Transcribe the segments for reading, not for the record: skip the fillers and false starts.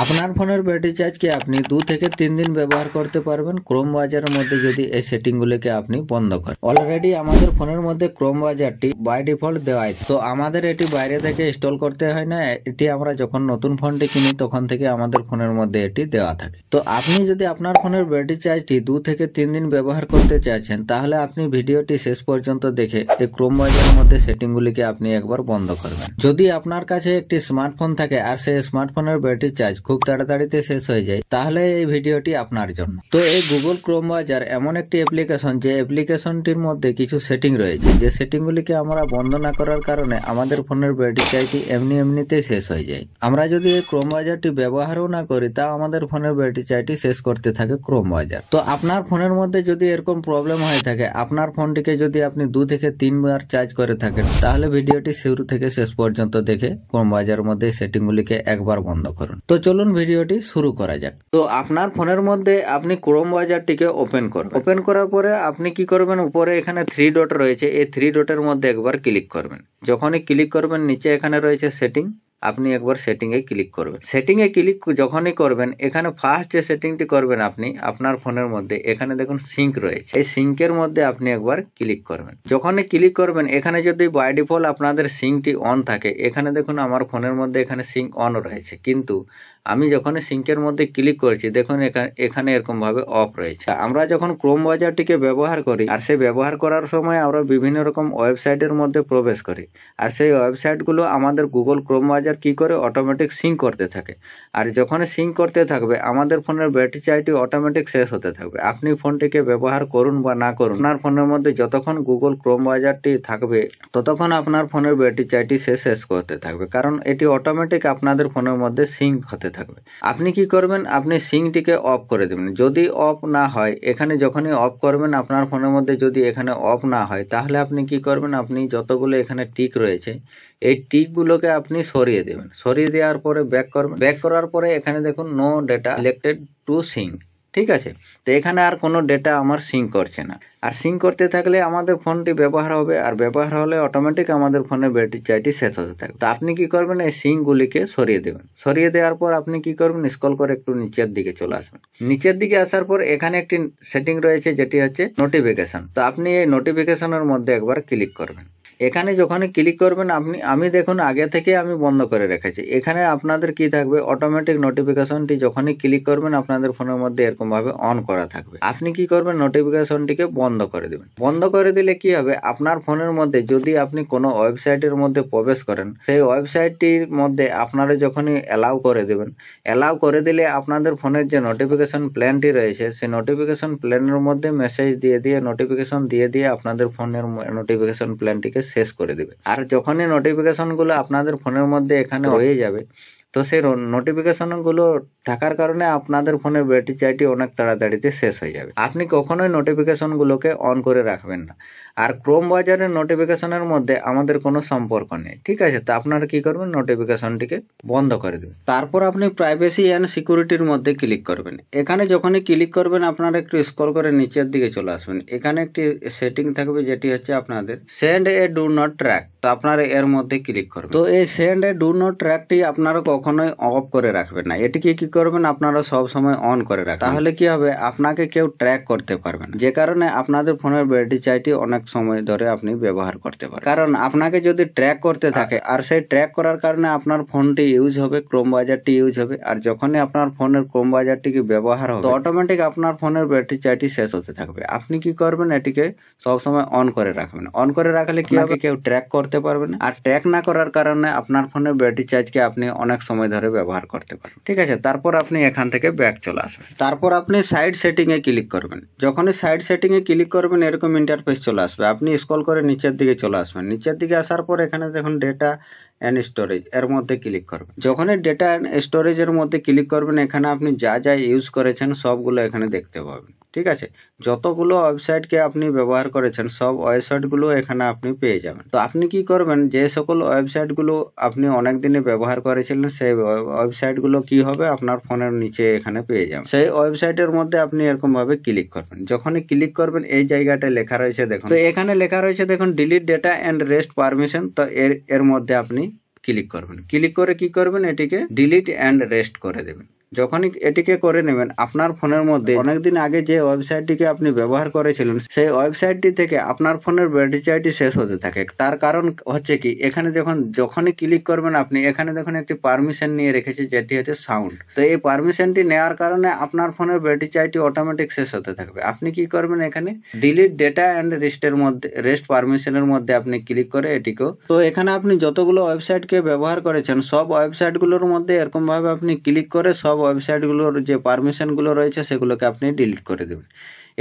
আপনার ফোনের ব্যাটারি চার্জকে আপনি 2 থেকে 3 দিন ব্যবহার করতে পারবেন ক্রোম ব্রাউজারের মধ্যে যদি এই সেটিংগুলিকে আপনি বন্ধ করেন। অলরেডি আমাদের ফোনের মধ্যে ক্রোম ব্রাউজারটি বাই ডিফল্ট দেওয়া আছে, তো আমাদের এটি বাইরে থেকে ইনস্টল করতে হয় না। এটি আমরা যখন নতুন ফোনটি কিনি তখন থেকে আমাদের ফোনের মধ্যে এটি দেওয়া থাকে। তো আপনি যদি আপনার ফোনের ব্যাটারি চার্জটি 2 থেকে 3 দিন ব্যবহার করতে চাইছেন, তাহলে আপনি ভিডিওটি শেষ পর্যন্ত দেখে এই ক্রোম ব্রাউজারের মধ্যে সেটিংগুলিকে আপনি একবার বন্ধ করবেন। যদি আপনার কাছে একটি স্মার্টফোন থাকে আর সেই স্মার্টফোনের ব্যাটারি চার্জ খুব তাড়াতাড়িতে শেষ হয়ে যায়, তাহলে এই ভিডিওটি আপনার জন্য। তো এই গুগল ক্রোম ব্রাউজার এমন একটি অ্যাপ্লিকেশন, যে অ্যাপ্লিকেশনটির মধ্যে কিছু সেটিং রয়েছে, যে সেটিংগুলিকে আমরা বন্ধ না করার কারণে আমাদের ফোনের ব্যাটারি চার্জটি এমনিতেই শেষ হয়ে যায়। আমরা যদি এই ক্রোম ব্রাউজারটি ব্যবহারও না করি, তা আমাদের ফোনের ব্যাটারি চার্জটি শেষ করতে থাকে ক্রোম ব্রাউজার। তো আপনার ফোনের মধ্যে যদি এরকম প্রবলেম হয়ে থাকে, আপনার ফোনটিকে যদি আপনি 2 থেকে 3 বার চার্জ করে থাকেন, তাহলে ভিডিওটি শুরু থেকে শেষ পর্যন্ত দেখে ক্রোম ব্রাউজারের মধ্যে সেটিংগুলিকে একবার বন্ধ করুন। তো চলুন ভিডিওটি শুরু করা যাক। তো আপনার ফোনের মধ্যে আপনি ক্রোম ব্রাউজারটিকে ওপেন করবেন। ওপেন করার পরে আপনি কি করবেন, উপরে এখানে 3 ডট রয়েছে, এই 3 ডটের মধ্যে একবার ক্লিক করবেন। যখনই ক্লিক করবেন, নিচে এখানে রয়েছে সেটিং, আপনি একবার সেটিং এ ক্লিক করবেন। সেটিং এ ক্লিক যখনই করবেন, এখানে ফার্স্ট যে সেটিংটি করবেন আপনি আপনার ফোনের মধ্যে, এখানে দেখুন সিঙ্ক রয়েছে, এই সিঙ্কের মধ্যে আপনি একবার ক্লিক করবেন। যখনই ক্লিক করবেন, এখানে যদি বাই ডিফল্ট আপনাদের সিঙ্কটি অন থাকে, এখানে দেখুন আমার ফোনের মধ্যে এখানে সিঙ্ক অন রয়েছে, কিন্তু আমি যখন সিঙ্কের মধ্যে ক্লিক করেছি, দেখুন এখানে এরকম ভাবে অফ রয়েছে। আমরা যখন ক্রোম ব্রাউজারটিকে ব্যবহার করি, আর সেই ব্যবহার করার সময় আমরা বিভিন্ন রকম ওয়েবসাইটের মধ্যে প্রবেশ করি, আর সেই ওয়েবসাইটগুলো আমাদের গুগল ক্রোম ব্রাউজার কি করে অটোমেটিক সিঙ্ক করতে থাকে। আর যখন সিঙ্ক করতে থাকবে, আমাদের ফোনের ব্যাটারি চার্জটি অটোমেটিক শেষ হতে থাকবে। আপনি ফোনটিকে ব্যবহার করুন বা না করুন, আপনার ফোনের মধ্যে যতক্ষণ গুগল ক্রোম ব্রাউজারটি থাকবে, ততক্ষণ আপনার ফোনের ব্যাটারি চার্জটি শেষ করতে থাকবে, কারণ এটি অটোমেটিক আপনাদের ফোনের মধ্যে সিঙ্ক হতে থাকবে। আপনি কি করবেন, আপনি সিঙ্কটিকে অফ করে দেবেন। যদি অফ না হয়, এখানে যখনই অফ করবেন আপনার ফোনের মধ্যে যদি এখানে অফ না হয়, তাহলে আপনি কি করবেন, আপনি যতগুলো এখানে টিক রয়েছে, এই টিকগুলোকে আপনি সরিয়ে দেবেন। সরিয়ে দেওয়ার পরে ব্যাক করবেন। ব্যাক করার পরে এখানে দেখুন no data selected to sync, ঠিক আছে। তো এখানে আর কোনো ডেটা আমার সিঙ্ক করছে না। আর সিঙ্ক করতে থাকলে আমাদের ফোনটি ব্যবহার হবে, আর ব্যবহার হলে অটোমেটিক আমাদের ফোনের ব্যাটারি চার্জটি শেষ হতে থাকবে। তো আপনি কি করবেন, এই সিঙ্কগুলিকে সরিয়ে দেবেন। সরিয়ে দেওয়ার পর আপনি কি করবেন, স্ক্রল করে একটু নিচের দিকে চলে আসবেন। নিচের দিকে আসার পর এখানে একটি সেটিং রয়েছে, যেটি হচ্ছে নোটিফিকেশন। তো আপনি এই নোটিফিকেশনের মধ্যে একবার ক্লিক করবেন। এখানে যখনই ক্লিক করবেন, আমি দেখুন আগে থেকে আমি বন্ধ করে রেখেছি। এখানে আপনাদের কি থাকবে, অটোমেটিক নোটিফিকেশনটি যখনই ক্লিক করবেন আপনাদের ফোনের মধ্যে এরকম ভাবে অন করা থাকবে। আপনি কি করবেন, নোটিফিকেশনটিকে বন্ধ করে দেবেন। বন্ধ করে দিলে কি হবে, আপনার ফোনের মধ্যে যদি আপনি কোনো ওয়েবসাইটের মধ্যে প্রবেশ করেন, সেই ওয়েবসাইটটির মধ্যে আপনারা যখনই অ্যালাউ করে দেবেন, অ্যালাউ করে দিলে আপনাদের ফোনের যে নোটিফিকেশন প্ল্যানটি রয়েছে, সেই নোটিফিকেশন প্ল্যানের মধ্যে মেসেজ দিয়ে নোটিফিকেশন দিয়ে আপনাদের ফোনের নোটিফিকেশন প্ল্যানটিকে শেষ করে দেবে। আর যখনই নোটিফিকেশনগুলো আপনাদের ফোনের মধ্যে এখানে হয়ে যাবে, তো সেই নোটিফিকেশনগুলো থাকার কারণে আপনাদের ফোনের ব্যাটারি চার্জটি অনেক তাড়াতাড়িতে শেষ হয়ে যাবে। আপনি কখনোই নোটিফিকেশনগুলোকে অন করে রাখবেন না। আর ক্রোম ব্রাউজারের নোটিফিকেশনের মধ্যে আমাদের কোনো সম্পর্ক নেই, ঠিক আছে। তো আপনারা কি করবেন, নোটিফিকেশনটিকে বন্ধ করে দেবেন। তারপর আপনি প্রাইভেসি অ্যান্ড সিকিউরিটির মধ্যে ক্লিক করবেন। এখানে যখনই ক্লিক করবেন, আপনারা একটু স্ক্রল করে নিচের দিকে চলে আসবেন। এখানে একটি সেটিং থাকবে, যেটি হচ্ছে আপনাদের send A do not track. তো আপনারা এর মধ্যে ক্লিক করবেন। তো এই সেন্ড এ ডু নট ট্র্যাকটি আপনারা কখনোই অফ করে রাখবেন না। এটিকে কি করবেন, আপনারা সব সময় অন করে রাখবেন। তাহলে কি হবে, আপনাকে কেউ ট্র্যাক করতে পারবে না, যে কারণে আপনাদের ফোনের ব্যাটারি চার্জটি অনেক সময় ধরে আপনি ব্যবহার করতে পারেন। কারণ আপনাকে যদি ট্র্যাক করতে থাকে, আর সেই ট্র্যাক করার কারণে আপনার ফোনটি ইউজ হবে, ক্রোম ব্রাউজারটি ইউজ হবে, আর যখনই আপনার ফোনের ক্রোম ব্রাউজারটিকে ব্যবহার হবে, অটোমেটিক আপনার ফোনের ব্যাটারি চার্জটি শেষ হতে থাকবে। আপনি কি করবেন, এটিকে সবসময় অন করে রাখবেন। অন করে রাখলে কি হবে, কেউ ট্র্যাক করতে পারবে না। আর ট্র্যাক না করার কারণে আপনার ফোনের ব্যাটারি চার্জকে আপনি অনেক সময় ধরে ব্যবহার করতে পারেন, ঠিক আছে। তারপর আপনি এখান থেকে ব্যাক চলে আসবেন। তারপর আপনি সাইড সেটিং এ ক্লিক করবেন। যখনই সাইড সেটিং এ ক্লিক করবেন, এরকম ইন্টারফেস চলে আসবে। আপনি স্ক্রল করে নিচের দিকে চলে আসবেন। নিচের দিকে আসার পর এখানে দেখুন ডেটা অ্যান্ড স্টোরেজ, এর মধ্যে ক্লিক করবেন। যখনই ডেটা অ্যান্ড স্টোরেজের মধ্যে ক্লিক করবেন, এখানে আপনি যা ইউজ করেছেন সবগুলো এখানে দেখতে পাবেন, ঠিক আছে। যতগুলো ওয়েবসাইটকে আপনি ব্যবহার করেছেন, সব ওয়েবসাইটগুলো এখানে আপনি পেয়ে যাবেন। তো আপনি কি করবেন, যে সকল ওয়েবসাইটগুলো আপনি অনেক দিনে ব্যবহার করেছিলেন, সেই ওয়েবসাইটগুলো কি হবে, আপনার ফোনের নিচে এখানে পেয়ে যাবেন। সেই ওয়েবসাইটের মধ্যে আপনি এরকম ভাবে ক্লিক করবেন। যখনই ক্লিক করবেন, এই জায়গাটায় লেখা রয়েছে দেখুন। তো এখানে লেখা রয়েছে দেখুন, delete data and rest permission. তো এর মধ্যে আপনি ক্লিক করবেন। ক্লিক করে কি করবেন, এটিকে ডিলিট অ্যান্ড রেস্ট করে দেবেন। যখনই এটিকে করে নেবেন, আপনার ফোনের মধ্যে অনেকদিন আগে যে ওয়েবসাইটটিকে আপনি ব্যবহার করেছিলেন সেই ওয়েবসাইটটি থেকে আপনার ফোনের ব্যাটারি চার্জটি শেষ হতে থাকে। তার কারণ হচ্ছে কি, এখানে যখনই ক্লিক করবেন আপনি, এখানে দেখুন একটি পারমিশন নিয়ে রেখেছে, যেটি হচ্ছে সাউন্ড। তো এই পারমিশনটি নেওয়ার কারণে আপনার ফোনের ব্যাটারি চার্জটি অটোমেটিক শেষ হতে থাকবে। আপনি কি করবেন, এখানে ডিলিট ডেটা অ্যান্ড রেস্ট পারমিশনের মধ্যে আপনি ক্লিক করে এটিকেও, তো এখানে আপনি যতগুলো ওয়েবসাইটকে ব্যবহার করেছেন সব ওয়েবসাইটগুলোর মধ্যে এরকম ভাবে আপনি ক্লিক করে সব ওয়েবসাইটগুলোর যে পারমিশনগুলো রয়েছে সেগুলোকে আপনি ডিলিট করে দেবেন।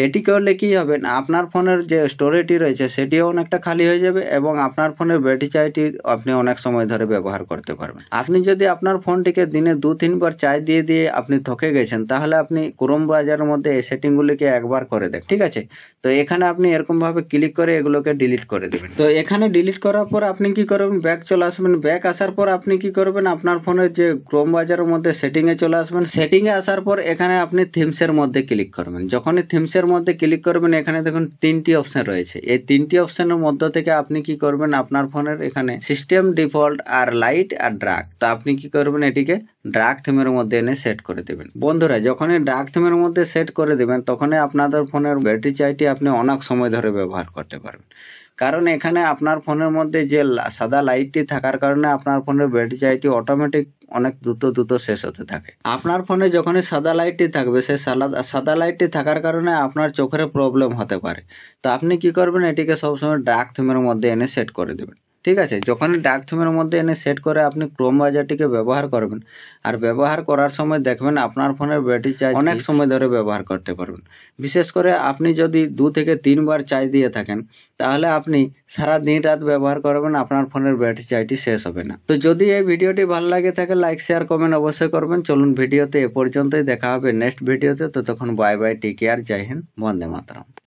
এটি করলে কি হবে, আপনার ফোনের যে স্টোরেজটি রয়েছে সেটিও অনেকটা খালি হয়ে যাবে এবং আপনার ফোনের ব্যাটারি চার্জটি আপনি অনেক সময় ধরে ব্যবহার করতে পারবেন। আপনি যদি আপনার ফোনটিকে দিনে 2-3 বার চার্জ দিয়ে দিয়ে আপনি থকে গেছেন, তাহলে আপনি ক্রোম ব্রাউজারের মধ্যে এই সেটিংগুলিকে একবার করে দেন, ঠিক আছে। তো এখানে আপনি এরকম ভাবে ক্লিক করে এগুলোকে ডিলিট করে দেবেন। তো এখানে ডিলিট করার পর আপনি কি করবেন, ব্যাক চলে আসবেন। ব্যাক আসার পর আপনি কি করবেন, আপনার ফোনের যে ক্রোম ব্রাউজারের মধ্যে সেটিংয়ে চলে আসবেন। সেটিংয়ে আসার পর এখানে আপনি থিমসের মধ্যে ক্লিক করবেন। যখনই থিমসের মধ্যে ক্লিক করবেন, এখানে দেখুন 3টি অপশন রয়েছে। এই 3টি অপশনের মধ্য থেকে আপনি কি করবেন, আপনার ফোনের এখানে সিস্টেম ডিফল্ট আর লাইট আর ড্রাগ, তো আপনি কি করবেন, এটিকে ড্রাগ থিমের মধ্যে এনে সেট করে দেবেন। বন্ধুরা, যখনই ড্রাগ থিমের মধ্যে সেট করে দেবেন তখনই আপনাদের ফোনের ব্যাটারি চার্জটি আপনি অনেক সময় ধরে ব্যবহার করতে পারবেন। কারণ এখানে আপনার ফোনের মধ্যে যে সাদা লাইটটি থাকার কারণে আপনার ফোনের ব্যাটারি চার্জটি অটোমেটিক অনেক দ্রুত শেষ হতে থাকে। আপনার ফোনে যখনই সাদা লাইটটি থাকবে, সেই সাদা লাইটটি থাকার কারণে আপনার চোখের প্রবলেম হতে পারে। তো আপনি কি করবেন, এটিকে সবসময় ডার্ক থিমের মধ্যে এনে সেট করে দেবেন, ঠিক আছে। যখনই ডার্ক থিমের মধ্যে এনে সেট করে আপনি ক্রোম ব্রাউজারটিকে ব্যবহার করবেন, আর ব্যবহার করার সময় দেখবেন আপনার ফোনের ব্যাটারি চার্জ অনেক সময় ধরে ব্যবহার করতে পারবেন। বিশেষ করে আপনি যদি 2 থেকে 3 বার চার্জ দিয়ে থাকেন, তাহলে আপনি সারা দিন রাত ব্যবহার করবেন, আপনার ফোনের ব্যাটারি চার্জটি শেষ হবে না। তো যদি এই ভিডিওটি ভালো লাগে থাকে, লাইক শেয়ার কমেন্ট অবশ্যই করবেন। চলুন ভিডিওতে এ পর্যন্তই, দেখা হবে নেক্সট ভিডিওতে। ততক্ষণ বাই বাই, টেক কেয়ার, জয় হিন্দ, বন্দে মাতরম।